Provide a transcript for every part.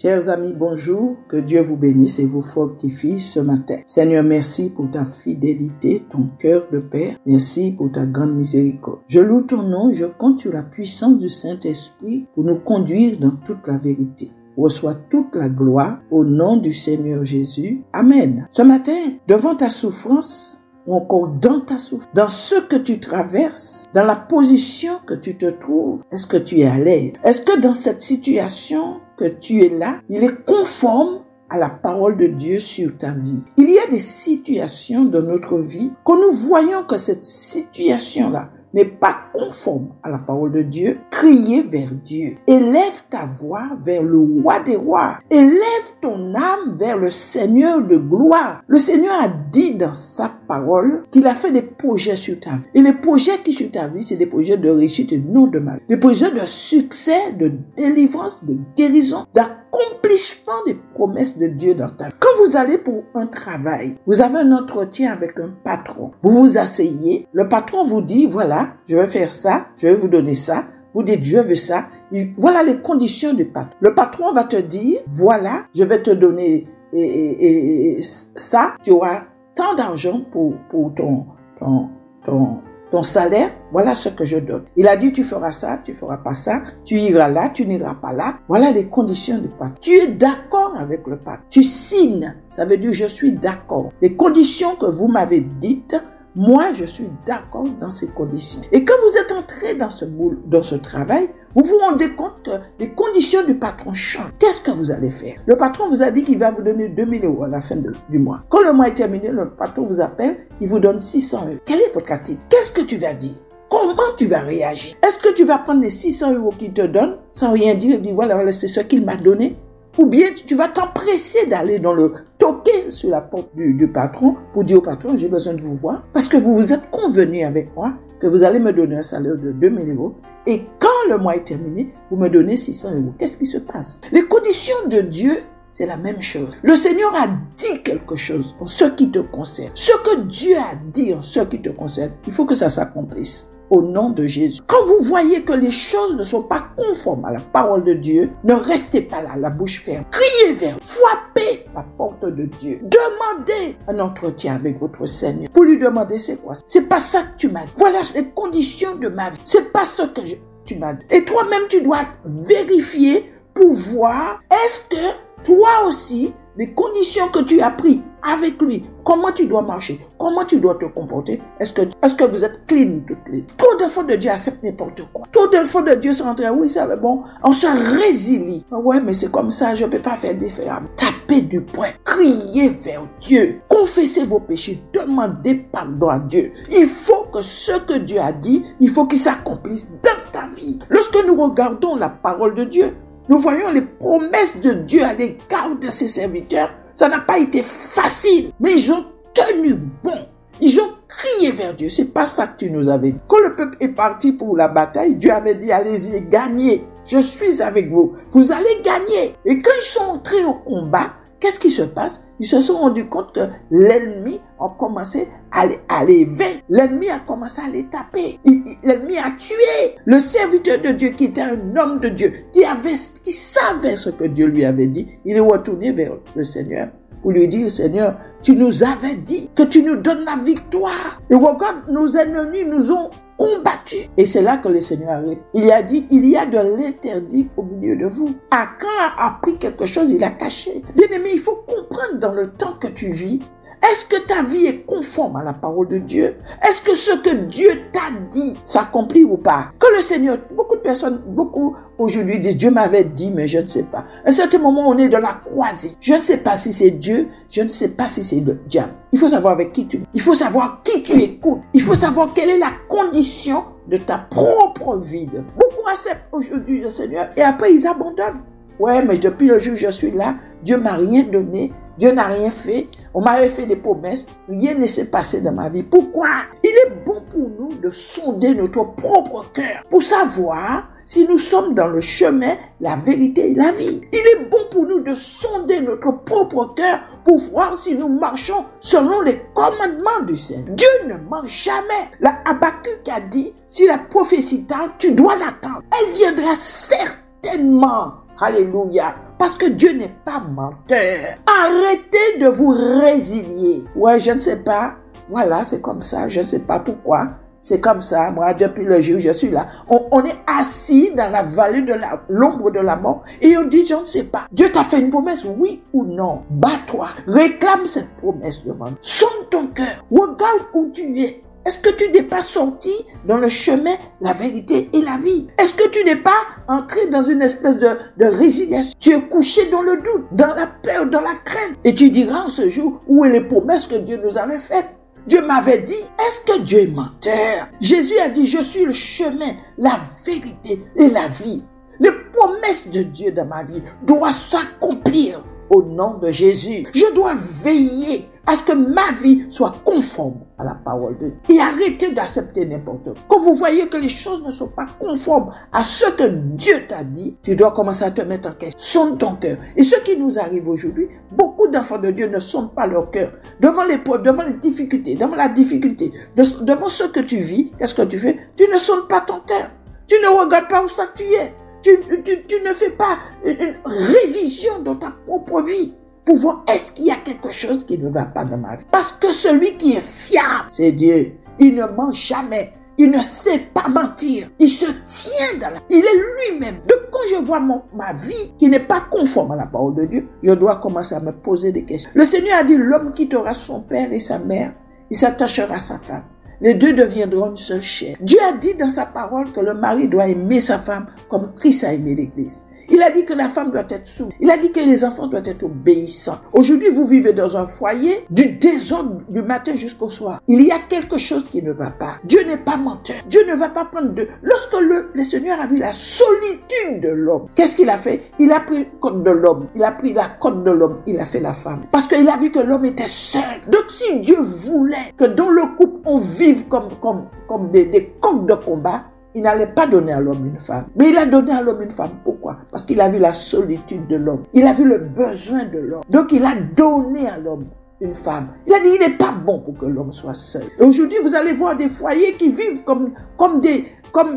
Chers amis, bonjour, que Dieu vous bénisse et vous fortifie ce matin. Seigneur, merci pour ta fidélité, ton cœur de Père. Merci pour ta grande miséricorde. Je loue ton nom, je compte sur la puissance du Saint-Esprit pour nous conduire dans toute la vérité. Reçois toute la gloire au nom du Seigneur Jésus. Amen. Ce matin, devant ta souffrance, ou encore dans ta souffrance, dans ce que tu traverses, dans la position que tu te trouves, est-ce que tu es à l'aise? Est-ce que dans cette situation que tu es là, il est conforme à la parole de Dieu sur ta vie? Il y a des situations dans notre vie que nous voyons que cette situation-là n'est pas conforme à la parole de Dieu. Criez vers Dieu. Élève ta voix vers le roi des rois. Élève ton âme vers le Seigneur de gloire. Le Seigneur a dit dans sa parole qu'il a fait des projets sur ta vie. Et les projets qui sur ta vie, c'est des projets de réussite et non de mal. Des projets de succès, de délivrance, de guérison, d'accomplissement des promesses de Dieu dans ta vie. Quand vous allez pour un travail, vous avez un entretien avec un patron. Vous vous asseyez, le patron vous dit, voilà, je vais faire ça, je vais vous donner ça. Vous dites, je veux ça. Voilà les conditions du patron. Le patron va te dire, voilà, je vais te donner ça. Tu auras tant d'argent pour ton salaire. Voilà ce que je donne. Il a dit, tu feras ça, tu feras pas ça. Tu iras là, tu n'iras pas là. Voilà les conditions du patron. Tu es d'accord avec le patron. Tu signes. Ça veut dire, je suis d'accord. Les conditions que vous m'avez dites, moi, je suis d'accord dans ces conditions. Et quand vous êtes entré dans ce travail, vous vous rendez compte que les conditions du patron changent. Qu'est-ce que vous allez faire? Le patron vous a dit qu'il va vous donner 2 000 € à la fin du mois. Quand le mois est terminé, le patron vous appelle, il vous donne 600 €. Quelle est votre attitude? Qu'est-ce que tu vas dire? Comment tu vas réagir? Est-ce que tu vas prendre les 600 € qu'il te donne sans rien dire et dire voilà, c'est ce qu'il m'a donné? Ou bien tu vas t'empresser d'aller toquer sur la porte du patron pour dire au patron, j'ai besoin de vous voir. Parce que vous vous êtes convenu avec moi que vous allez me donner un salaire de 2 000 € et quand le mois est terminé, vous me donnez 600 €. Qu'est-ce qui se passe? Les conditions de Dieu, c'est la même chose. Le Seigneur a dit quelque chose en ce qui te concerne. Ce que Dieu a dit en ce qui te concerne, il faut que ça s'accomplisse. Au nom de Jésus. Quand vous voyez que les choses ne sont pas conformes à la parole de Dieu, ne restez pas là, la bouche ferme. Criez vers, frappez la porte de Dieu. Demandez un entretien avec votre Seigneur. Pour lui demander, c'est quoi? C'est pas ça que tu m'as dit. Voilà les conditions de ma vie. C'est pas ce que tu m'as dit. Et toi-même, tu dois vérifier pour voir, est-ce que toi aussi, les conditions que tu as prises avec lui, comment tu dois marcher, comment tu dois te comporter, est-ce que vous êtes clean, toutes les... Trop d'enfants de Dieu acceptent n'importe quoi. Trop d'enfants de Dieu sont en train, oui, ça va bon, on se résilie. Ouais, mais c'est comme ça, je ne peux pas faire différemment. Tapez du poing, criez vers Dieu, confessez vos péchés, demandez pardon à Dieu. Il faut que ce que Dieu a dit, il faut qu'il s'accomplisse dans ta vie. Lorsque nous regardons la parole de Dieu, nous voyons les promesses de Dieu à l'égard de ses serviteurs. Ça n'a pas été facile, mais ils ont tenu bon. Ils ont crié vers Dieu. C'est pas ça que tu nous avais dit. Quand le peuple est parti pour la bataille, Dieu avait dit, allez-y, gagnez. Je suis avec vous. Vous allez gagner. Et quand ils sont entrés au combat, qu'est-ce qui se passe? Ils se sont rendus compte que l'ennemi a commencé à les vaincre. L'ennemi a commencé à les taper. L'ennemi a tué le serviteur de Dieu qui était un homme de Dieu, qui savait ce que Dieu lui avait dit. Il est retourné vers le Seigneur pour lui dire, Seigneur, tu nous avais dit que tu nous donnes la victoire. Et regarde, nos ennemis nous ont combattu. Et c'est là que le Seigneur a répondu. Il a dit, il y a de l'interdit au milieu de vous. Achan a appris quelque chose, il a caché. Bien aimé, il faut comprendre dans le temps que tu vis, est-ce que ta vie est conforme à la parole de Dieu? Est-ce que ce que Dieu t'a dit s'accomplit ou pas? Que le Seigneur, beaucoup aujourd'hui disent, Dieu m'avait dit, mais je ne sais pas. À un certain moment, on est dans la croisée. Je ne sais pas si c'est Dieu, je ne sais pas si c'est le diable. Il faut savoir avec qui tu es. Il faut savoir qui tu écoutes. Il faut savoir quelle est la condition de ta propre vie. Beaucoup acceptent aujourd'hui le Seigneur et après ils abandonnent. Ouais, mais depuis le jour où je suis là, Dieu m'a rien donné. Dieu n'a rien fait. On m'avait fait des promesses. Rien ne s'est passé dans ma vie. Pourquoi? Il est bon pour nous de sonder notre propre cœur pour savoir si nous sommes dans le chemin, la vérité et la vie. Il est bon pour nous de sonder notre propre cœur pour voir si nous marchons selon les commandements du Seigneur. Dieu ne ment jamais. La Habakkuk a dit, si la prophétie tarde, tu dois l'attendre. Elle viendra certainement. Alléluia. Parce que Dieu n'est pas menteur. Arrêtez de vous résilier. Ouais, je ne sais pas. Voilà, c'est comme ça. Je ne sais pas pourquoi. C'est comme ça. Moi, depuis le jour où je suis là, on est assis dans la vallée de l'ombre de la mort et on dit, je ne sais pas. Dieu t'a fait une promesse, oui ou non? Bats-toi. Réclame cette promesse devant Dieu. Sonde ton cœur. Regarde où tu es. Est-ce que tu n'es pas sorti dans le chemin, la vérité et la vie? Est-ce que tu n'es pas entré dans une espèce de résiliation? Tu es couché dans le doute, dans la peur, dans la crainte. Et tu diras en ce jour, où est les promesses que Dieu nous avait faites? Dieu m'avait dit, est-ce que Dieu est menteur? Jésus a dit, je suis le chemin, la vérité et la vie. Les promesses de Dieu dans ma vie doivent s'accomplir au nom de Jésus. Je dois veiller à ce que ma vie soit conforme à la parole de Dieu. Et arrêtez d'accepter n'importe quoi. Quand vous voyez que les choses ne sont pas conformes à ce que Dieu t'a dit, tu dois commencer à te mettre en question. Sonde ton cœur. Et ce qui nous arrive aujourd'hui, beaucoup d'enfants de Dieu ne sondent pas leur cœur. Devant l'épreuve, devant les difficultés, devant la difficulté, devant ce que tu vis, qu'est-ce que tu fais? Tu ne sondes pas ton cœur. Tu ne regardes pas où ça tu es. Tu ne fais pas une révision dans ta propre vie pour voir est-ce qu'il y a quelque chose qui ne va pas dans ma vie. Parce que celui qui est fiable, c'est Dieu. Il ne ment jamais. Il ne sait pas mentir. Il se tient dans la... Il est lui-même. Donc quand je vois ma vie qui n'est pas conforme à la parole de Dieu, je dois commencer à me poser des questions. Le Seigneur a dit, l'homme quittera son père et sa mère. Il s'attachera à sa femme. Les deux deviendront une seule chair. Dieu a dit dans sa parole que le mari doit aimer sa femme comme Christ a aimé l'Église. Il a dit que la femme doit être soumise. Il a dit que les enfants doivent être obéissants. Aujourd'hui, vous vivez dans un foyer du désordre du matin jusqu'au soir. Il y a quelque chose qui ne va pas. Dieu n'est pas menteur. Dieu ne va pas prendre de... Lorsque le Seigneur a vu la solitude de l'homme, qu'est-ce qu'il a fait? Il a pris le code de l'homme. Il a pris la côte de l'homme. Il a fait la femme. Parce qu'il a vu que l'homme était seul. Donc si Dieu voulait que dans le couple, on vive comme des coqs de combat, il n'allait pas donner à l'homme une femme. Mais il a donné à l'homme une femme. Pourquoi? Parce qu'il a vu la solitude de l'homme. Il a vu le besoin de l'homme. Donc il a donné à l'homme une femme. Il a dit, il n'est pas bon pour que l'homme soit seul. Et aujourd'hui, vous allez voir des foyers qui vivent comme des coqs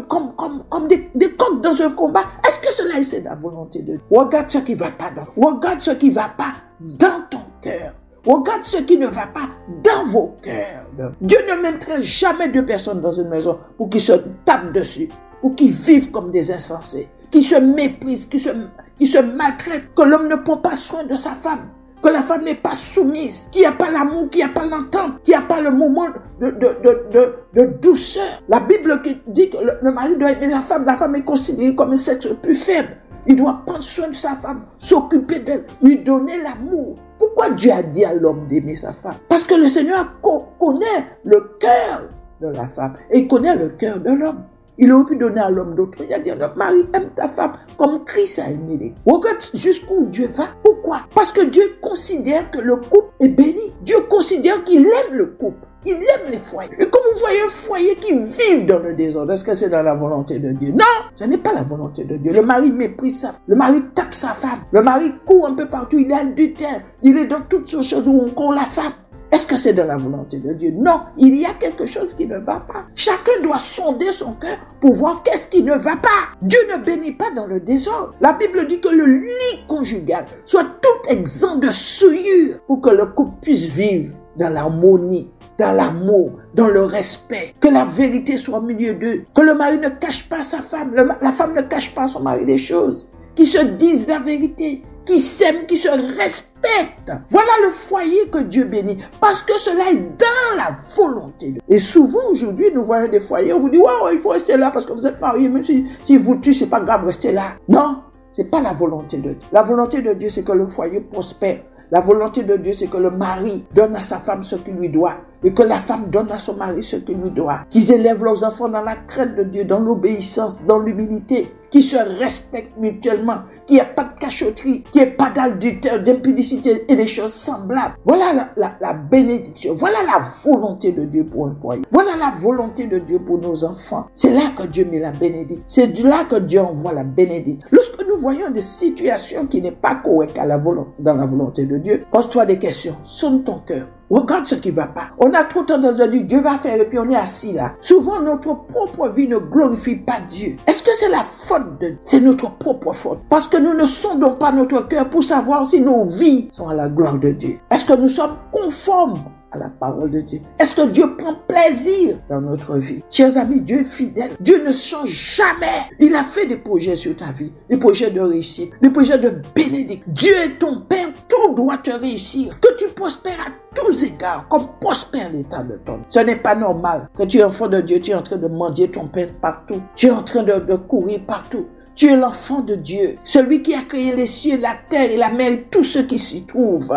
dans un combat. Est-ce que cela c'est la volonté de Dieu? Regarde ce qui ne va pas regarde ce qui ne va pas dans ton cœur. Regarde ce qui ne va pas dans vos cœurs. Dieu ne mettrait jamais deux personnes dans une maison pour qu'ils se tapent dessus, pour qu'ils vivent comme des insensés, qui se méprisent, qui se maltraitent, que l'homme ne prend pas soin de sa femme, que la femme n'est pas soumise, qu'il n'y a pas l'amour, qu'il n'y a pas l'entente, qu'il n'y a pas le moment de douceur. La Bible dit que le mari doit aimer la femme est considérée comme un sexe plus faible. Il doit prendre soin de sa femme, s'occuper d'elle, lui donner l'amour. Pourquoi Dieu a dit à l'homme d'aimer sa femme? Parce que le Seigneur connaît le cœur de la femme et il connaît le cœur de l'homme. Il aurait pu donner à l'homme d'autre. Il a dit, notre mari aime ta femme comme Christ a aimé l'Église. Regarde jusqu'où Dieu va. Pourquoi? Parce que Dieu considère que le couple est béni. Dieu considère qu'il aime le couple. Il aime les foyers. Et quand vous voyez un foyer qui vit dans le désordre, est-ce que c'est dans la volonté de Dieu? Non, ce n'est pas la volonté de Dieu. Le mari méprise sa femme. Le mari tape sa femme. Le mari court un peu partout. Il est adultère. Il est dans toutes ces choses où on court la femme. Est-ce que c'est dans la volonté de Dieu? Non, il y a quelque chose qui ne va pas. Chacun doit sonder son cœur pour voir qu'est-ce qui ne va pas. Dieu ne bénit pas dans le désordre. La Bible dit que le lit conjugal soit tout exempt de souillure pour que le couple puisse vivre dans l'harmonie, dans l'amour, dans le respect, que la vérité soit au milieu d'eux, que le mari ne cache pas sa femme, la femme ne cache pas à son mari des choses, qui se disent la vérité, qui s'aiment, qui se respectent. Voilà le foyer que Dieu bénit, parce que cela est dans la volonté de Dieu. Et souvent aujourd'hui, nous voyons des foyers, on vous dit, wow, il faut rester là parce que vous êtes mariés, même si vous tuez, c'est pas grave, restez là. Non, c'est pas la volonté de Dieu. La volonté de Dieu, c'est que le foyer prospère. La volonté de Dieu, c'est que le mari donne à sa femme ce qu'il lui doit et que la femme donne à son mari ce qu'il lui doit. Qu'ils élèvent leurs enfants dans la crainte de Dieu, dans l'obéissance, dans l'humilité, qu'ils se respectent mutuellement, qu'il n'y ait pas de cachotterie, qu'il n'y ait pas d'adultère, d'impudicité et des choses semblables. Voilà la bénédiction. Voilà la volonté de Dieu pour un foyer. Voilà la volonté de Dieu pour nos enfants. C'est là que Dieu met la bénédiction. C'est là que Dieu envoie la bénédiction. Lorsque nous nous voyons des situations qui n'est pas correctes dans la volonté de Dieu, pose-toi des questions, sonne ton cœur. Regarde ce qui ne va pas. On a trop tendance à dire Dieu va faire et puis on est assis là. Souvent, notre propre vie ne glorifie pas Dieu. Est-ce que c'est la faute de Dieu? C'est notre propre faute. Parce que nous ne sondons pas notre cœur pour savoir si nos vies sont à la gloire de Dieu. Est-ce que nous sommes conformes à la parole de Dieu? Est-ce que Dieu prend plaisir dans notre vie? Chers amis, Dieu est fidèle. Dieu ne change jamais. Il a fait des projets sur ta vie, des projets de réussite, des projets de bénédiction. Dieu est ton Père, tout doit te réussir. Que tu prospères à tous égards, comme prospère l'état de ton. Ce n'est pas normal que tu es enfant de Dieu, tu es en train de mendier ton pain partout. Tu es en train de courir partout. Tu es l'enfant de Dieu, celui qui a créé les cieux, la terre et la mer et tout ce qui s'y trouve.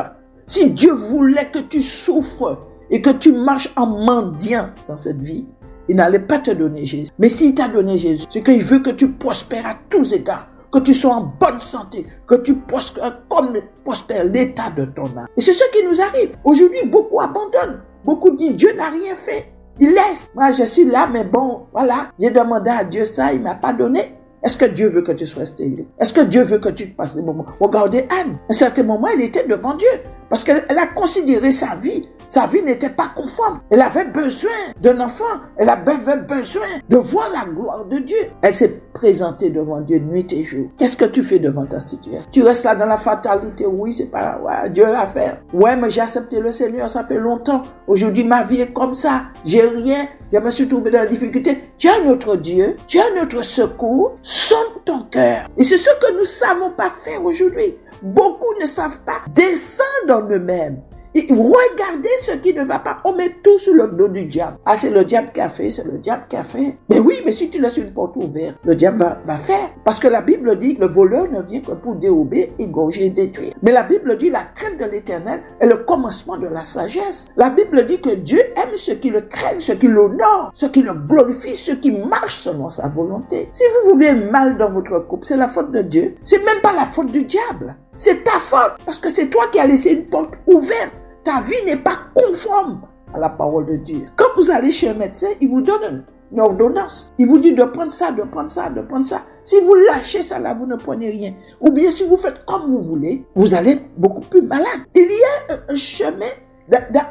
Si Dieu voulait que tu souffres et que tu marches en mendiant dans cette vie, il n'allait pas te donner Jésus. Mais s'il t'a donné Jésus, c'est qu'il veut que tu prospères à tous égards, que tu sois en bonne santé, que tu prospères comme prospère l'état de ton âme. Et c'est ce qui nous arrive. Aujourd'hui, beaucoup abandonnent. Beaucoup disent Dieu n'a rien fait. Il laisse. Moi, je suis là, mais bon, voilà. J'ai demandé à Dieu ça, il ne m'a pas donné. Est-ce que Dieu veut que tu sois stérile? Est-ce que Dieu veut que tu passes des moments? Regardez Anne. À un certain moment, elle était devant Dieu. Parce qu'elle a considéré sa vie. Sa vie n'était pas conforme. Elle avait besoin d'un enfant. Elle avait besoin de voir la gloire de Dieu. Elle s'est présentée devant Dieu nuit et jour. Qu'est-ce que tu fais devant ta situation? Tu restes là dans la fatalité. Oui, c'est pas ouais, Dieu a fait. Ouais, mais j'ai accepté le Seigneur, ça fait longtemps. Aujourd'hui, ma vie est comme ça. J'ai rien. Je me suis trouvé dans la difficulté. Tu as notre Dieu. Tu as notre secours. Sonne ton cœur. Et c'est ce que nous ne savons pas faire aujourd'hui. Beaucoup ne savent pas descendre en eux-mêmes. Et regardez ce qui ne va pas. On met tout sur le dos du diable. Ah, c'est le diable qui a fait, c'est le diable qui a fait. Mais oui, mais si tu laisses une porte ouverte, le diable va faire. Parce que la Bible dit que le voleur ne vient que pour dérober, égorger et détruire. Mais la Bible dit la crainte de l'Éternel est le commencement de la sagesse. La Bible dit que Dieu aime ceux qui le craignent, ceux qui l'honorent, ceux qui le glorifient, ceux qui marchent selon sa volonté. Si vous vivez mal dans votre couple, c'est la faute de Dieu. C'est même pas la faute du diable. C'est ta faute, parce que c'est toi qui as laissé une porte ouverte. Ta vie n'est pas conforme à la parole de Dieu. Quand vous allez chez un médecin, il vous donne une ordonnance. Il vous dit de prendre ça, de prendre ça, de prendre ça. Si vous lâchez ça là, vous ne prenez rien. Ou bien si vous faites comme vous voulez, vous allez être beaucoup plus malade. Il y a un chemin.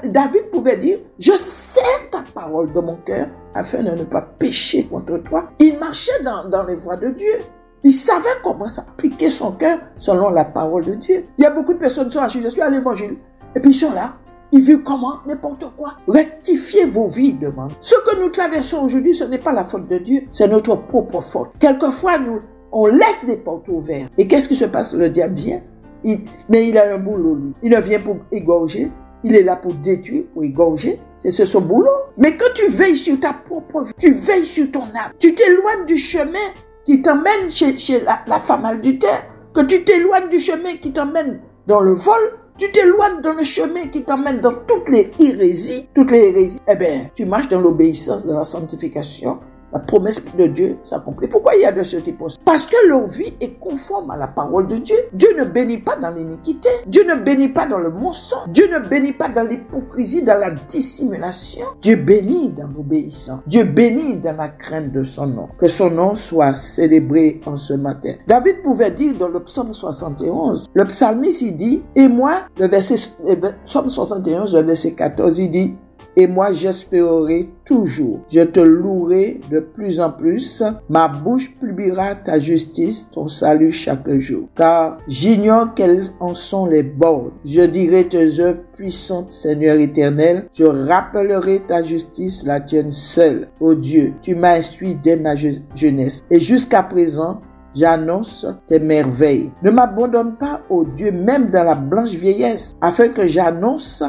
David pouvait dire, je serre ta parole de mon cœur afin de ne pas pécher contre toi. Il marchait dans les voies de Dieu. Il savait comment s'appliquer son cœur selon la parole de Dieu. Il y a beaucoup de personnes qui sont assises, je suis à l'évangile. Et puis ils sont là, ils vivent comment? N'importe quoi. Rectifiez vos vies devant. Ce que nous traversons aujourd'hui, ce n'est pas la faute de Dieu, c'est notre propre faute. Quelquefois, on laisse des portes ouvertes. Et qu'est-ce qui se passe? Le diable vient, mais il a un boulot, lui. Il ne vient pour égorger, il est là pour détruire, pour égorger. C'est son boulot. Mais quand tu veilles sur ta propre vie, tu veilles sur ton âme, tu t'éloignes du chemin qui t'emmène chez la femme adultère, que tu t'éloignes du chemin qui t'emmène dans le vol, tu t'éloignes dans le chemin qui t'emmène dans toutes les hérésies, eh bien, tu marches dans l'obéissance, dans la sanctification. La promesse de Dieu s'accomplit. Pourquoi il y a de ceux qui posent? Parce que leur vie est conforme à la parole de Dieu. Dieu ne bénit pas dans l'iniquité. Dieu ne bénit pas dans le mensonge. Dieu ne bénit pas dans l'hypocrisie, dans la dissimulation. Dieu bénit dans l'obéissance. Dieu bénit dans la crainte de son nom. Que son nom soit célébré en ce matin. David pouvait dire dans le psaume 71, le psalmiste il dit, et moi, le psaume 71, le verset 14, il dit, et moi j'espérerai toujours. Je te louerai de plus en plus. Ma bouche publiera ta justice, ton salut chaque jour. Car j'ignore quels en sont les bornes. Je dirai tes œuvres puissantes, Seigneur éternel. Je rappellerai ta justice, la tienne seule. Ô Dieu, tu m'as instruit dès ma jeunesse. Et jusqu'à présent, j'annonce tes merveilles. Ne m'abandonne pas, ô Dieu, même dans la blanche vieillesse, afin que j'annonce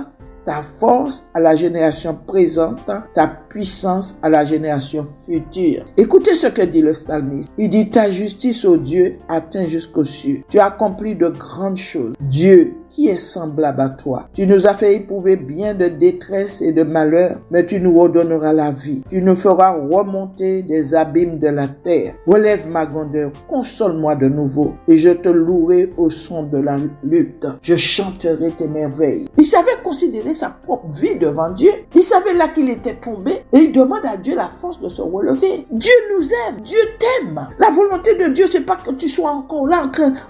ta force à la génération présente, ta puissance à la génération future. Écoutez ce que dit le psalmiste. Il dit, ta justice, ô Dieu, atteint jusqu'aux cieux. Tu as accompli de grandes choses. Dieu qui est semblable à toi? Tu nous as fait éprouver bien de détresse et de malheur, mais tu nous redonneras la vie. Tu nous feras remonter des abîmes de la terre. Relève ma grandeur, console-moi de nouveau, et je te louerai au son de la lutte. Je chanterai tes merveilles. Il savait considérer sa propre vie devant Dieu. Il savait là qu'il était tombé, et il demande à Dieu la force de se relever. Dieu nous aime, Dieu t'aime. La volonté de Dieu, c'est pas que tu sois encore là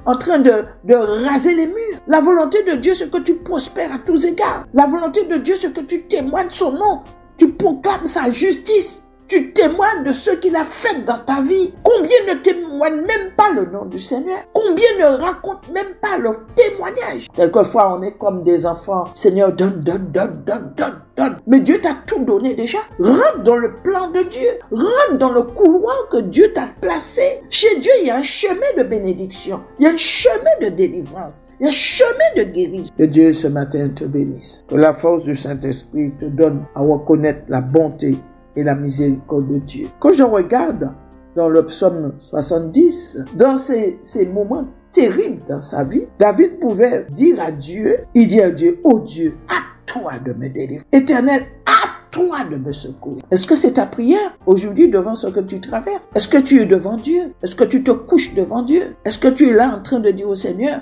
en train de raser les murs. La volonté de Dieu, c'est que tu prospères à tous égards. La volonté de Dieu, c'est que tu témoignes son nom. Tu proclames sa justice. Tu témoignes de ce qu'il a fait dans ta vie. Combien ne témoignent même pas le nom du Seigneur? Combien ne racontent même pas leur témoignage? Quelquefois, on est comme des enfants. Seigneur, donne, donne, donne, donne, donne, donne. Mais Dieu t'a tout donné déjà. Rentre dans le plan de Dieu. Rentre dans le couloir que Dieu t'a placé. Chez Dieu, il y a un chemin de bénédiction. Il y a un chemin de délivrance. Il y a un chemin de guérison. Que Dieu ce matin te bénisse. Que la force du Saint-Esprit te donne à reconnaître la bonté et la miséricorde de Dieu. Quand je regarde dans le psaume 70, dans ces moments terribles dans sa vie, David pouvait dire à Dieu, il dit à Dieu, oh Dieu, à toi de me délivrer. Éternel, à toi de me secourir. Est-ce que c'est ta prière aujourd'hui devant ce que tu traverses? Est-ce que tu es devant Dieu? Est-ce que tu te couches devant Dieu? Est-ce que tu es là en train de dire au Seigneur,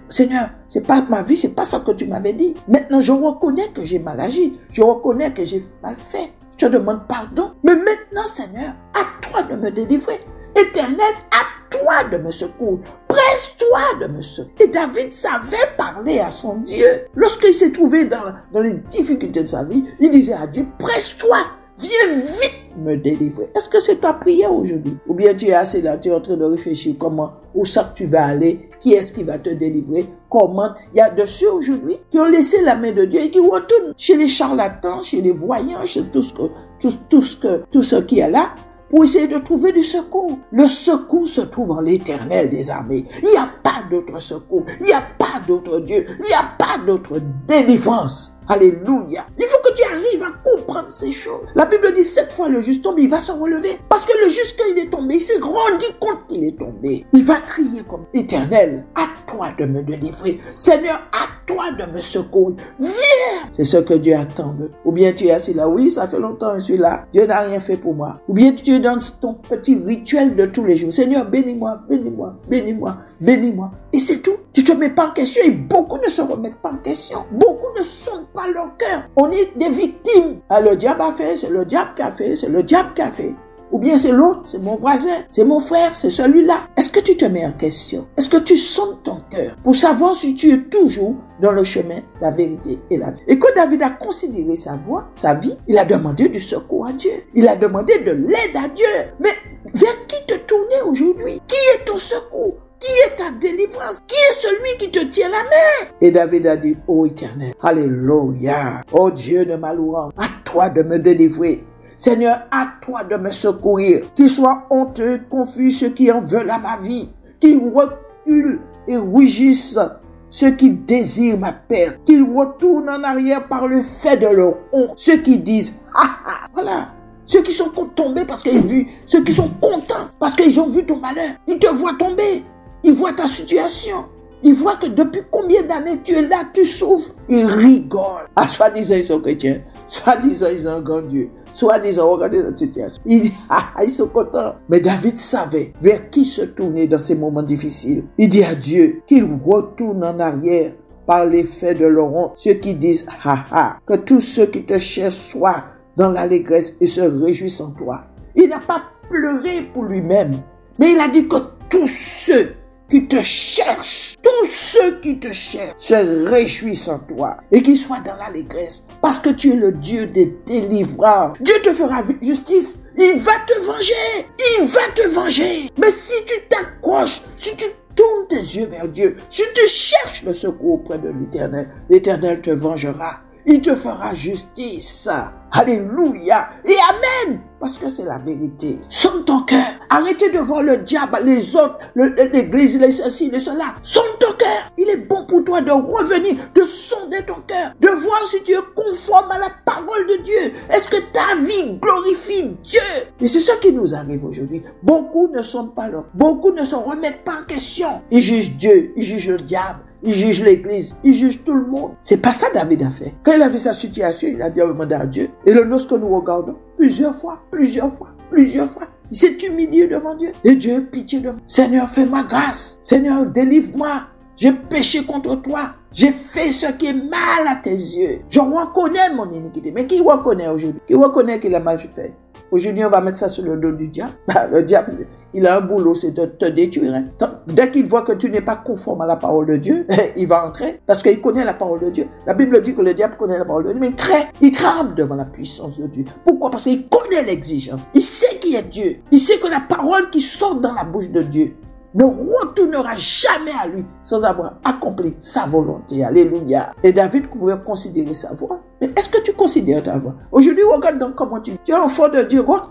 Seigneur, c'est pas ma vie, c'est pas ça que tu m'avais dit. Maintenant, je reconnais que j'ai mal agi. Je reconnais que j'ai mal fait. Je te demande pardon. Mais maintenant, Seigneur, à toi de me délivrer. Éternel, à toi de me secourir. Presse-toi de me secourir. Et David savait parler à son Dieu. Lorsqu'il s'est trouvé dans les difficultés de sa vie, il disait à Dieu, presse-toi. Viens vite me délivrer. Est-ce que c'est ta prière aujourd'hui? Ou bien tu es assis là, tu es en train de réfléchir comment, où ça que tu vas aller, qui est-ce qui va te délivrer, comment? Il y a de ceux aujourd'hui qui ont laissé la main de Dieu et qui retournent chez les charlatans, chez les voyants, chez tout ce qui est là, pour essayer de trouver du secours. Le secours se trouve en l'Éternel des armées. Il n'y a pas d'autre secours. Il n'y a pas d'autre Dieu. Il n'y a pas d'autre délivrance. Alléluia. Il faut que tu arrives à comprendre ces choses. La Bible dit 7 fois le juste tombe, il va se relever. Parce que le juste, quand il est tombé, il s'est rendu compte qu'il est tombé. Il va crier comme Éternel, à toi de me délivrer. Seigneur, à toi de me secourir. Viens. C'est ce que Dieu attend. Ou bien tu es assis là, oui, ça fait longtemps que je suis là. Dieu n'a rien fait pour moi. Ou bien tu es dans ton petit rituel de tous les jours. Seigneur, bénis-moi, bénis-moi, bénis-moi, bénis-moi. Et c'est tout. Tu te mets pas en question et beaucoup ne se remettent pas en question. Beaucoup ne sondent pas leur cœur. On est des victimes. Ah, le diable a fait, c'est le diable qui a fait, c'est le diable qui a fait. Ou bien c'est l'autre, c'est mon voisin, c'est mon frère, c'est celui-là. Est-ce que tu te mets en question? Est-ce que tu sondes ton cœur pour savoir si tu es toujours dans le chemin, la vérité et la vie? Et quand David a considéré sa voix, sa vie, il a demandé du secours à Dieu. Il a demandé de l'aide à Dieu. Mais vers qui te tourner aujourd'hui? Qui est ton secours? Qui est ta délivrance? Qui est celui qui te tient la main? Et David a dit, ô Éternel, alléluia, ô Dieu de ma louange, à toi de me délivrer. Seigneur, à toi de me secourir. Qu'ils soient honteux, confus ceux qui en veulent à ma vie. Qu'ils reculent et rougissent ceux qui désirent ma perte. Qu'ils retournent en arrière par le fait de leur honte. Ceux qui disent, ah ah, voilà. Ceux qui sont tombés parce qu'ils ont vu, ceux qui sont contents parce qu'ils ont vu ton malheur. Ils te voient tomber. Ils voient ta situation. Ils voient que depuis combien d'années tu es là, tu souffres. Ils rigolent. Ah, soi-disant, ils sont chrétiens. Soi-disant, ils ont un grand Dieu. Soi-disant, regardez notre situation. Il dit, ah, ils sont contents. Mais David savait vers qui se tourner dans ces moments difficiles. Il dit à Dieu qu'il retourne en arrière par l'effet de leur honte. Ceux qui disent, ah, ah, que tous ceux qui te cherchent soient dans l'allégresse et se réjouissent en toi. Il n'a pas pleuré pour lui-même, mais il a dit que tous ceux qui te cherchent, tous ceux qui te cherchent se réjouissent en toi et qu'ils soient dans l'allégresse parce que tu es le Dieu des délivreurs. Dieu te fera justice, il va te venger, il va te venger. Mais si tu t'accroches, si tu tournes tes yeux vers Dieu, si tu cherches le secours auprès de l'Éternel, l'Éternel te vengera. Il te fera justice. Alléluia. Et amen. Parce que c'est la vérité. Sonde ton cœur. Arrêtez de voir le diable, les autres, l'église, les ceci, les cela. Sonde ton cœur. Il est bon pour toi de revenir, de sonder ton cœur, de voir si tu es conforme à la parole de Dieu. Est-ce que ta vie glorifie Dieu? Et c'est ce qui nous arrive aujourd'hui. Beaucoup ne sont pas là. Beaucoup ne se remettent pas en question. Ils jugent Dieu, ils jugent le diable. il juge l'église, il juge tout le monde. C'est pas ça David a fait. Quand il a vu sa situation, il a demandé à Dieu. Et le noce que nous regardons, plusieurs fois. Il s'est humilié devant Dieu. Et Dieu a pitié de moi. Seigneur, fais-moi grâce. Seigneur, délivre-moi. J'ai péché contre toi. J'ai fait ce qui est mal à tes yeux. Je reconnais mon iniquité. Mais qui reconnaît aujourd'hui? Qui reconnaît qu'il a mal fait? Aujourd'hui, on va mettre ça sur le dos du diable. Le diable, il a un boulot, c'est de te détruire. Hein. Dès qu'il voit que tu n'es pas conforme à la parole de Dieu, il va entrer. Parce qu'il connaît la parole de Dieu. La Bible dit que le diable connaît la parole de Dieu, mais il craint. Il tremble devant la puissance de Dieur. Pourquoi? Parce qu'il connaît l'exigence. Il sait qui est Dieu. Il sait que la parole qui sort dans la bouche de Dieu ne retournera jamais à lui sans avoir accompli sa volonté. Alléluia. Et David pouvait considérer sa voix. Mais est-ce que tu considères ta voix? Aujourd'hui, regarde donc comment tu es enfant de Dieu. Regarde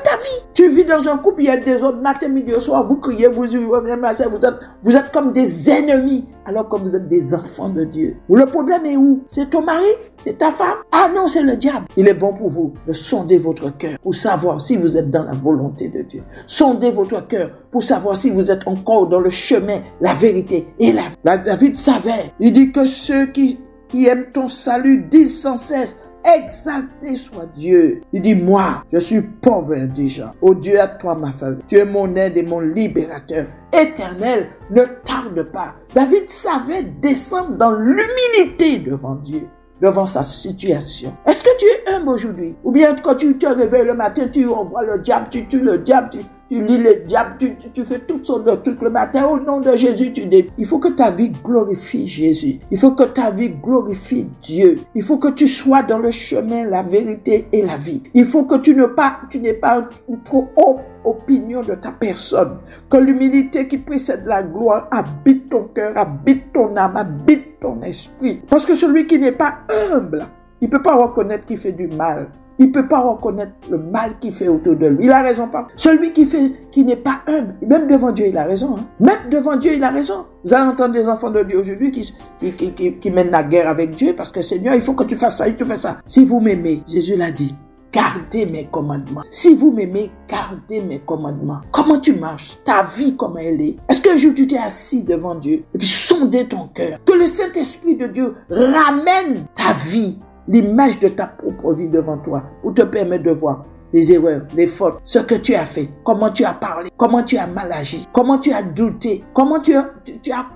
ta vie. Tu vis dans un couple, il y a des autres, matin, midi, au soir, vous criez, vous êtes comme des ennemis, alors que vous êtes des enfants de Dieu. Le problème est où? C'est ton mari? C'est ta femme? Ah non, c'est le diable. Il est bon pour vous de sonder votre cœur pour savoir si vous êtes dans la volonté de Dieu. Sondez votre cœur pour savoir si vous êtes encore dans le chemin, la vérité et la vie. David savait. Il dit que ceux qui aiment ton salut disent sans cesse, exalté soit Dieu. Il dit, moi, je suis pauvre et indigent. Oh Dieu, à toi ma faveur. Tu es mon aide et mon libérateur. Éternel, ne tarde pas. David savait descendre dans l'humilité devant Dieu, devant sa situation. Est-ce que tu es humble aujourd'hui? Ou bien quand tu te réveilles le matin, tu envoies le diable, tu tues le diable, tu lis le diable, tu fais toutes sortes de trucs le matin. Au nom de Jésus, tu dis. Il faut que ta vie glorifie Jésus. Il faut que ta vie glorifie Dieu. Il faut que tu sois dans le chemin, la vérité et la vie. Il faut que tu n'aies pas une trop haute opinion de ta personne. Que l'humilité qui précède la gloire habite ton cœur, habite ton âme, habite ton esprit. Parce que celui qui n'est pas humble, il ne peut pas reconnaître qu'il fait du mal. Il ne peut pas reconnaître le mal qu'il fait autour de lui. Il a raison, pas. Celui qui n'est pas humble, même devant Dieu, il a raison. Hein. Même devant Dieu, il a raison. Vous allez entendre des enfants de Dieu aujourd'hui qui mènent la guerre avec Dieu parce que Seigneur, il faut que tu fasses ça, tu fais ça. Si vous m'aimez, Jésus l'a dit, gardez mes commandements. Si vous m'aimez, gardez mes commandements. Comment tu marches? Ta vie, comment elle est? Est-ce qu'un jour tu t'es assis devant Dieu et puis sondez ton cœur? Que le Saint-Esprit de Dieu ramène ta vie, l'image de ta propre vie devant toi, pour te permettre de voir les erreurs, les fautes, ce que tu as fait, comment tu as parlé, comment tu as mal agi, comment tu as douté, comment tu as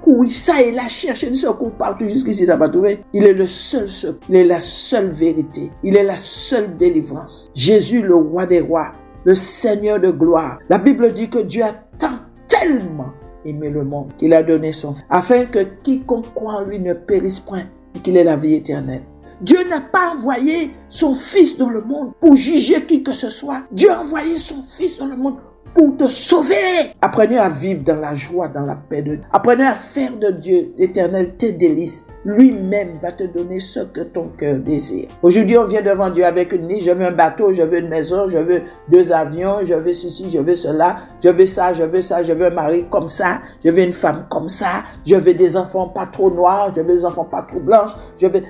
couru ça et là, cherché du secours partout jusqu'ici, tu n'as pas trouvé. Il est le seul secours, il est la seule vérité, il est la seule délivrance. Jésus, le roi des rois, le Seigneur de gloire. La Bible dit que Dieu a tant, tellement aimé le monde qu'il a donné son Fils, afin que quiconque croit en lui ne périsse point, et qu'il ait la vie éternelle. Dieu n'a pas envoyé son Fils dans le monde pour juger qui que ce soit. Dieu a envoyé son Fils dans le monde pour te sauver. Apprenez à vivre dans la joie, dans la paix de Dieu. Apprenez à faire de Dieu, l'Éternel, tes délices. Lui-même va te donner ce que ton cœur désire. Aujourd'hui, on vient devant Dieu avec une liste. Je veux un bateau, je veux une maison, je veux 2 avions, je veux ceci, je veux cela, je veux ça, je veux ça, je veux un mari comme ça, je veux une femme comme ça, je veux des enfants pas trop noirs, je veux des enfants pas trop blanches, je veux...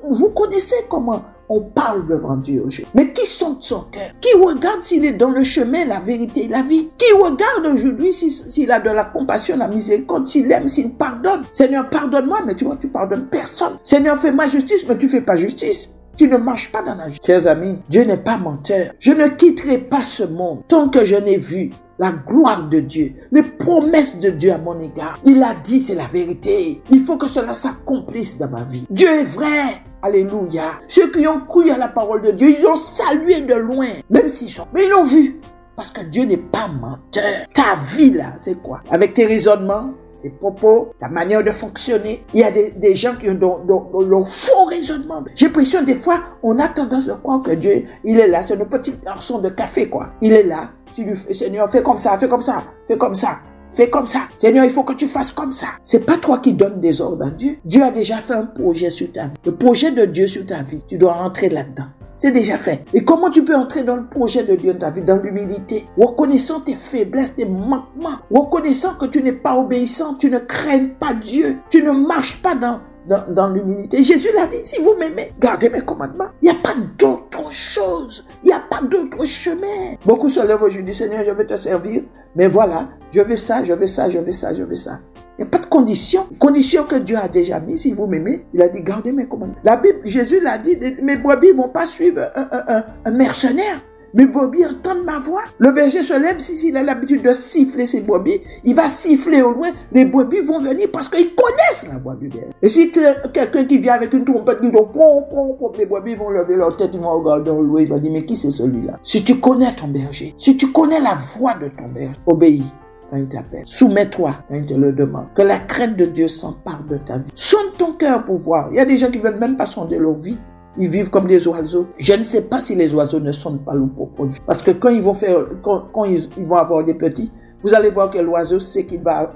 Vous connaissez comment on parle devant Dieu aujourd'hui. Mais qui sonde son cœur? Qui regarde s'il est dans le chemin, la vérité et la vie? Qui regarde aujourd'hui s'il a de la compassion, la miséricorde, s'il aime, s'il pardonne? Seigneur, pardonne-moi, mais tu vois, tu pardonnes personne. Seigneur, fais-moi justice, mais tu fais pas justice. Tu ne marches pas dans la justice. Chers amis, Dieu n'est pas menteur. Je ne quitterai pas ce monde tant que je n'ai vu la gloire de Dieu, les promesses de Dieu à mon égard. Il a dit, c'est la vérité. Il faut que cela s'accomplisse dans ma vie. Dieu est vrai. Alléluia. Ceux qui ont cru à la parole de Dieu, ils ont salué de loin, même s'ils sont. Mais ils l'ont vu. Parce que Dieu n'est pas menteur. Ta vie là, c'est quoi? Avec tes raisonnements, tes propos, ta manière de fonctionner. Il y a des gens qui ont le faux raisonnement. J'ai l'impression des fois, on a tendance de croire que Dieu, il est là. C'est le petit garçon de café, quoi. Il est là. Tu lui fais, Seigneur, fais comme ça, fais comme ça, fais comme ça. Fais comme ça. Seigneur, il faut que tu fasses comme ça. C'est pas toi qui donnes des ordres à Dieu. Dieu a déjà fait un projet sur ta vie. Le projet de Dieu sur ta vie, tu dois rentrer là-dedans. C'est déjà fait. Et comment tu peux entrer dans le projet de Dieu dans ta vie? Dans l'humilité. Reconnaissant tes faiblesses, tes manquements. Reconnaissant que tu n'es pas obéissant. Tu ne crains pas Dieu. Tu ne marches pas dans l'humilité. Jésus l'a dit, si vous m'aimez, gardez mes commandements. Il n'y a pas d'autre chose. Il n'y a pas d'autre chemin. Beaucoup se lèvent aujourd'hui, Seigneur, je veux te servir. Mais voilà, je veux ça, je veux ça, je veux ça, je veux ça. Il n'y a pas de condition. Condition que Dieu a déjà mis. Si vous m'aimez, il a dit, gardez mes commandements. La Bible, Jésus l'a dit, mes brebis ne vont pas suivre un mercenaire. Mes brebis entendent ma voix. Le berger se lève, s'il a l'habitude de siffler ses brebis, il va siffler au loin. Les brebis vont venir parce qu'ils connaissent la voix du berger. Et si quelqu'un qui vient avec une trompette qui dit pom, pom, pom, les brebis vont lever leur tête, ils vont regarder au loin, ils vont dire, mais qui c'est celui-là? Si tu connais ton berger, si tu connais la voix de ton berger, obéis quand il t'appelle. Soumets-toi quand il te le demande. Que la crainte de Dieu s'empare de ta vie. Sonde ton cœur pour voir. Il y a des gens qui ne veulent même pas sonder leur vie. Ils vivent comme des oiseaux. Je ne sais pas si les oiseaux ne sondent pas leur propre vie. Parce que quand ils vont vont avoir des petits, vous allez voir que l'oiseau sait qu'il va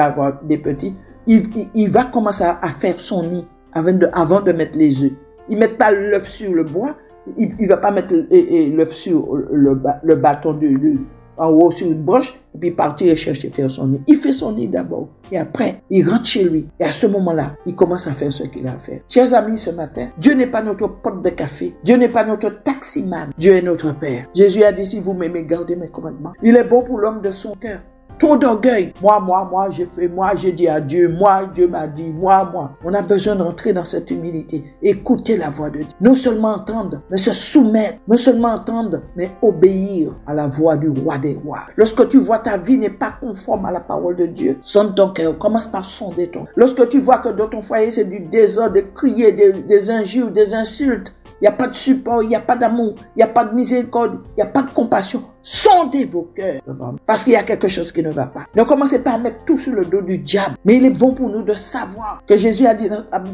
avoir des petits. Il va commencer à faire son nid avant de mettre les œufs. Il ne met pas l'œuf sur le bois. Il ne va pas mettre l'œuf sur le bâton en haut sur une branche, et puis partir et chercher faire son nid. Il fait son nid d'abord, et après, il rentre chez lui. Et à ce moment-là, il commence à faire ce qu'il a à faire. Chers amis, ce matin, Dieu n'est pas notre pote de café. Dieu n'est pas notre taximan. Dieu est notre Père. Jésus a dit, si vous m'aimez, gardez mes commandements. Il est bon pour l'homme de son cœur. Trop d'orgueil. Moi, j'ai fait, moi, j'ai dit à Dieu, moi, Dieu m'a dit, moi. On a besoin d'entrer dans cette humilité. Écouter la voix de Dieu. Non seulement entendre, mais se soumettre. Non seulement entendre, mais obéir à la voix du roi des rois. Lorsque tu vois ta vie n'est pas conforme à la parole de Dieu, sonde ton cœur. Commence par sonder ton cœur. Lorsque tu vois que dans ton foyer, c'est du désordre, de crier, des injures, des insultes, il n'y a pas de support, il n'y a pas d'amour, il n'y a pas de miséricorde, il n'y a pas de compassion. Sondez vos cœurs devant nous, parce qu'il y a quelque chose qui ne va pas. Ne commencez pas à mettre tout sur le dos du diable. Mais il est bon pour nous de savoir que Jésus a dit,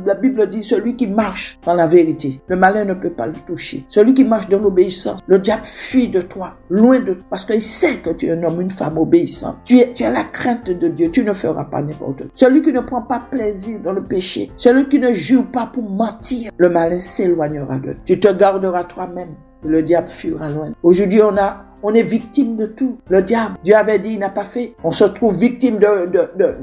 la Bible dit, celui qui marche dans la vérité, le malin ne peut pas le toucher. Celui qui marche dans l'obéissance, le diable fuit de toi, loin de toi, parce qu'il sait que tu es un homme, une femme obéissante. Tu as la crainte de Dieu, tu ne feras pas n'importe quoi. Celui qui ne prend pas plaisir dans le péché, celui qui ne jure pas pour mentir, le malin s'éloignera de toi. Tu te garderas toi-même, et le diable fuira loin. Aujourd'hui, on est victime de tout. Le diable, Dieu avait dit, il n'a pas fait. On se trouve victime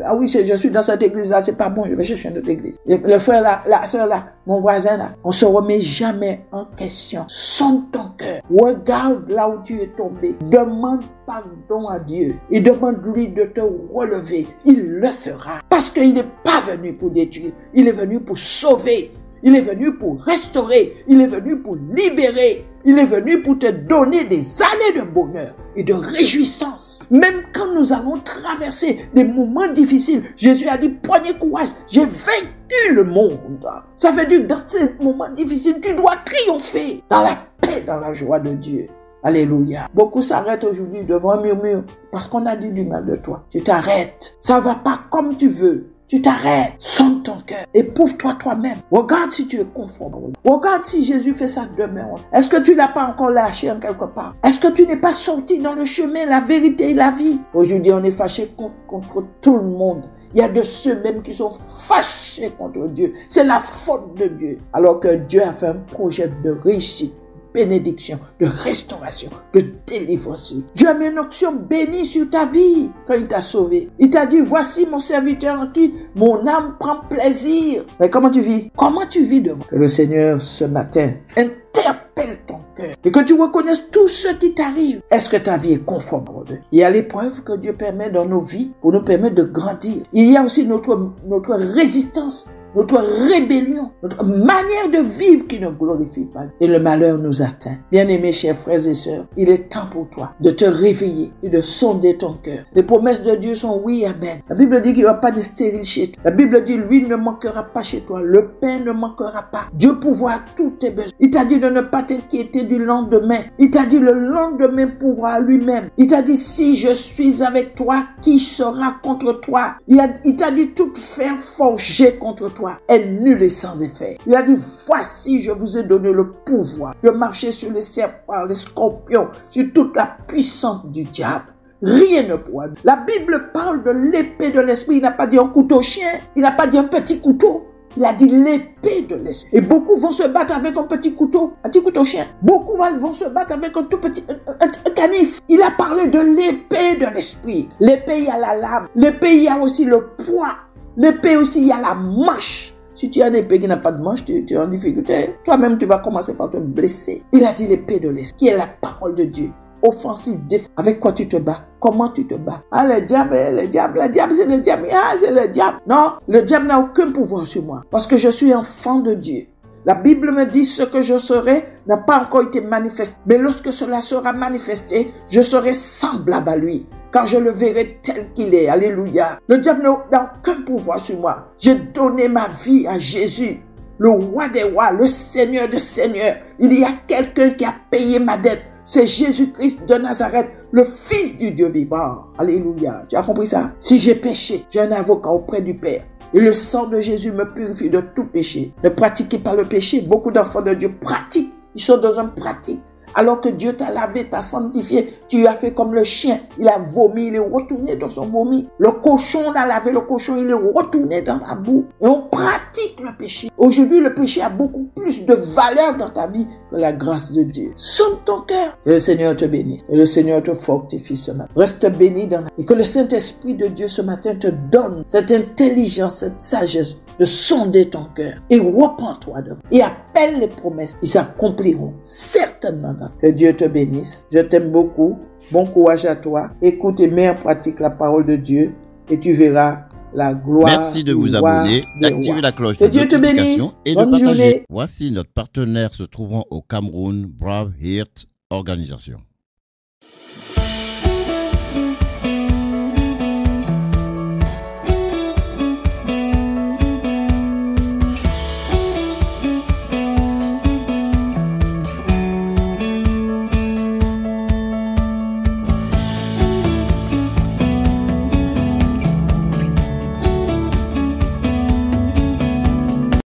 ah oui, je suis dans cette église-là, c'est pas bon, je vais chercher une autre église. Le frère là, la soeur là, mon voisin là, on se remet jamais en question. Sonde ton cœur. Regarde là où tu es tombé. Demande pardon à Dieu. Et demande-lui de te relever. Il le fera. Parce qu'il n'est pas venu pour détruire. Il est venu pour sauver. Il est venu pour restaurer. Il est venu pour libérer. Il est venu pour te donner des années de bonheur et de réjouissance. Même quand nous allons traverser des moments difficiles, Jésus a dit, prenez courage, j'ai vaincu le monde. Ça veut dire que dans ces moments difficiles, tu dois triompher dans la paix, dans la joie de Dieu. Alléluia. Beaucoup s'arrêtent aujourd'hui devant un murmure parce qu'on a dit du mal de toi. Tu t'arrêtes. Ça va pas comme tu veux. Tu t'arrêtes, sonde ton cœur, éprouve-toi toi-même. Regarde si tu es conforme. Regarde si Jésus fait ça demain. Est-ce que tu l'as pas encore lâché en quelque part? Est-ce que tu n'es pas sorti dans le chemin, la vérité et la vie? Aujourd'hui, on est fâché contre tout le monde. Il y a de ceux même qui sont fâchés contre Dieu. C'est la faute de Dieu. Alors que Dieu a fait un projet de réussite, bénédiction, de restauration, de délivrance. Dieu a mis une onction bénie sur ta vie quand il t'a sauvé. Il t'a dit, voici mon serviteur en qui mon âme prend plaisir. Mais comment tu vis? Comment tu vis devant? Que le Seigneur, ce matin, interpelle ton cœur et que tu reconnaisses tout ce qui t'arrive. Est-ce que ta vie est conforme à Dieu? Il y a l'épreuve que Dieu permet dans nos vies pour nous permettre de grandir. Il y a aussi notre résistance, notre rébellion, notre manière de vivre qui ne glorifie pas. Et le malheur nous atteint. Bien-aimés, chers frères et sœurs, il est temps pour toi de te réveiller et de sonder ton cœur. Les promesses de Dieu sont oui, amen. La Bible dit qu'il n'y aura pas de stérile chez toi. La Bible dit, lui ne manquera pas chez toi. Le pain ne manquera pas. Dieu pourvoit tous tes besoins. Il t'a dit de ne pas t'inquiéter du lendemain. Il t'a dit le lendemain pourvoira lui-même. Il t'a dit, si je suis avec toi, qui sera contre toi? Il t'a dit, toute fer forgé contre toi est nul et sans effet. Il a dit, voici, je vous ai donné le pouvoir de marcher sur les serpents, les scorpions, sur toute la puissance du diable. Rien ne pourra. La Bible parle de l'épée de l'esprit. Il n'a pas dit un couteau chien. Il n'a pas dit un petit couteau. Il a dit l'épée de l'esprit. Et beaucoup vont se battre avec un petit couteau chien. Beaucoup vont se battre avec un tout petit un canif. Il a parlé de l'épée de l'esprit. L'épée, il y a la lame. L'épée, il y a aussi le poids. L'épée aussi, il y a la manche. Si tu as une épée qui n'a pas de manche, tu es en difficulté. Toi-même, tu vas commencer par te blesser. Il a dit l'épée de l'esprit, qui est la parole de Dieu. Offensive, avec quoi tu te bats? comment tu te bats. Ah, le diable, c'est le diable, ah, c'est le diable. Non, le diable n'a aucun pouvoir sur moi parce que je suis enfant de Dieu. La Bible me dit ce que je serai n'a pas encore été manifesté. Mais lorsque cela sera manifesté, je serai semblable à lui. Quand je le verrai tel qu'il est. Alléluia. Le diable n'a aucun pouvoir sur moi. J'ai donné ma vie à Jésus, le roi des rois, le Seigneur des seigneurs. Il y a quelqu'un qui a payé ma dette. C'est Jésus-Christ de Nazareth, le Fils du Dieu vivant. Alléluia. Tu as compris ça? Si j'ai péché, j'ai un avocat auprès du Père. Et le sang de Jésus me purifie de tout péché. Ne pratiquez pas le péché. Beaucoup d'enfants de Dieu pratiquent. Ils sont dans une pratique. Alors que Dieu t'a lavé, t'a sanctifié, tu as fait comme le chien. Il a vomi, il est retourné dans son vomi. Le cochon, on a lavé le cochon, il est retourné dans la boue. Et on pratique le péché. Aujourd'hui, le péché a beaucoup plus de valeur dans ta vie que la grâce de Dieu. Sonne ton cœur. Que le Seigneur te bénisse. Que le Seigneur te fortifie ce matin. Reste béni dans la... Et que le Saint-Esprit de Dieu ce matin te donne cette intelligence, cette sagesse de sonder ton cœur. Et repens-toi de et appelle les promesses. Ils s'accompliront certainement. Que Dieu te bénisse. Je t'aime beaucoup. Bon courage à toi. Écoute et mets en pratique la parole de Dieu et tu verras la gloire. Merci de vous abonner, d'activer la cloche de notification et de Bonne partager. journée. Voici notre partenaire se trouvant au Cameroun, Brave Heart Organisation.